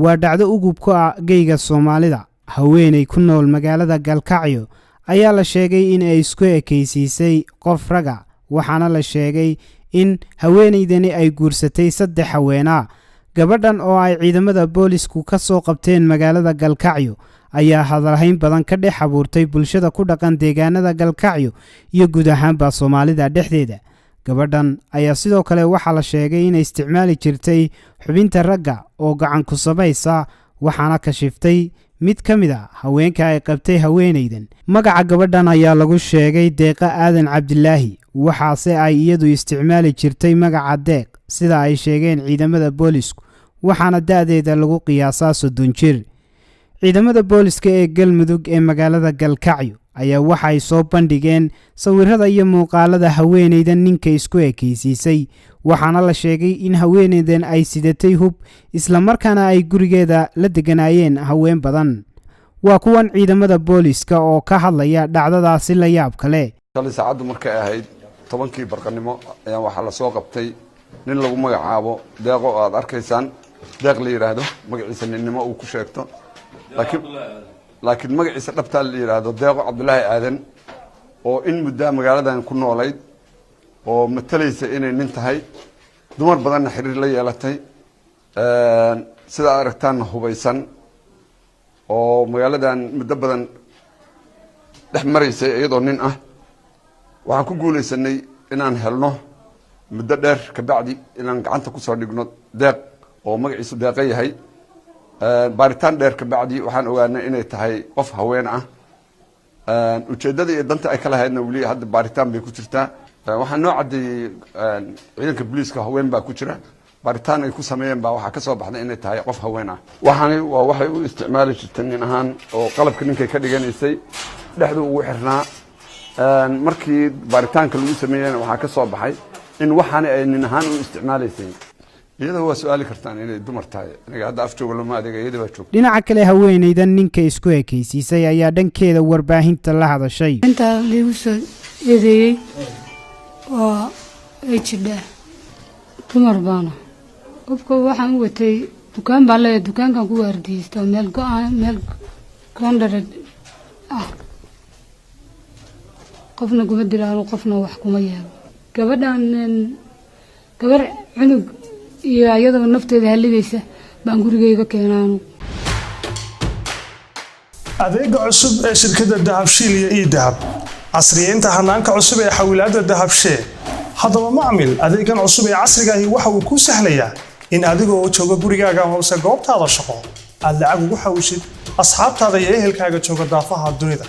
waa dhacdo ugub ku ah geyga Soomaalida. Haweeney ku nool magaalada Galkacyo ayaa la sheegay in ay isku ekaysiisay qof raga, waxaana la sheegay in haweeneydani ay guursatay 3 haweenaa. Gabadhan oo ay ciidamada boolisku ka soo qabteen magaalada Galkacyo ayaa hadalhayn badan ka dhex abuurtay bulshada ku dhaqan deegaanada Galkacyo iyo guud ahaanba Soomaalida dhexdeeda. Gabadhan ayaa sidoo kale waxa la sheegay in ay isticmaali jirtay xubinta ragga oo gacan ku samaysa, waxaana ka shiftay mid ka mid ah haweenka ay qabtay haweeneydan. Magaca gabadhan ayaa lagu sheegay Deeqa Aadan Cabdilaahi, waxaase ay iyadu isticmaali jirtay magaca Deeq sida ay sheegeen ciidamada boolisku, waxaana da'deeda lagu qiyaasaa 30 jir. Ciidamada booliska ee Galmudug ee magaalada Galkacyo ayaa waxay soo bandhigeen sawirada iyo muuqaalada haweeneydan ninka isku ekaysiisay, waxaana la sheegay in haweeneydan ay sidatay hub isla markaana ay gurigeeda la deganayeen haween badan. Waa kuwan ciidamada booliska oo ka hadlaya dhacdadaasi la yaab kale. saacadu markay ahayd 10kii barqanimo ayaa waxa la soo qabtay nin lagu magacaabo Deeqo oo aad arkaysaan, Deeq la yiraahdo, magaciisa ninimo uu ku sheegto, laakiin magaciisa dhabta la yiraahdo Deeqo Cabdulaahi Aadan, oo in muddo magaaladan ku noolayd oo matalaysa inay nin tahay, dumar badan xiriir la yeelatay, sida aragtaan hubaysan oo magaaladan muddo badan dhex maraysay iyadoo nin ah. waxaan ku guuleysanay inaan helno muddo dheer ka bacdi inaan gacanta ku soo dhigno Deeq oo magaciisu Deeqa yahay. baaritaan dheer ka bacdi waxaan ogaanay inay tahay qof haween ah. ujeedada iyo danta ay kala haydna wali hadda baaritaan bay ku jirtaa. waxaan noo cadeeyay ciidanka booliska haween baa ku jira, baaritaan ay ku sameeyeen baa waxa ka soo baxday inay tahay qof haween ah. waxay u isticmaali jirtay nin ahaan oo qalabka ninkay ka dhiganaysay dhexdu ugu xirnaa. markii baaritaanka lagu sameeyeen waxa ka soo baxay in waxaan ay nin ahaan u isticmaalaysay. iyada waa su'aali kartaan inay dumar tahay, aniga hadda af jooga lama adeega, iyada waa joogta. Dhinaca kale haweeneydan ninka isku ekaysiisay ayaa dhankeeda warbaahinta la hadashay. inta lagu soo eedeeyay oo ay jidha dumar baana qofka waxaan u watay dukaan baa leeyahay, dukaankan ku waardiisto meel go'an, meel koondareed ah. qofna kuma dilaan, qofna wax kuma yeelo. gabadhan gabar cunug iyo ayadoo nafteeda halidaysa baan gurigeyga keenaan. adeega cusub ee shirkadda Dahabshiil iyo Idahab, casriyeynta hanaanka cusub ee xawilaadda Dahabshiil. haddaba macmil, adeegan cusub ee casriga ahi waxa uu ku sahlayaa in adigoo jooga gurigaaga hoose goobtaada shaqo aad lacag ugu xawishid asxaabtaada iyo ehelkaaga jooga daafaha dunida.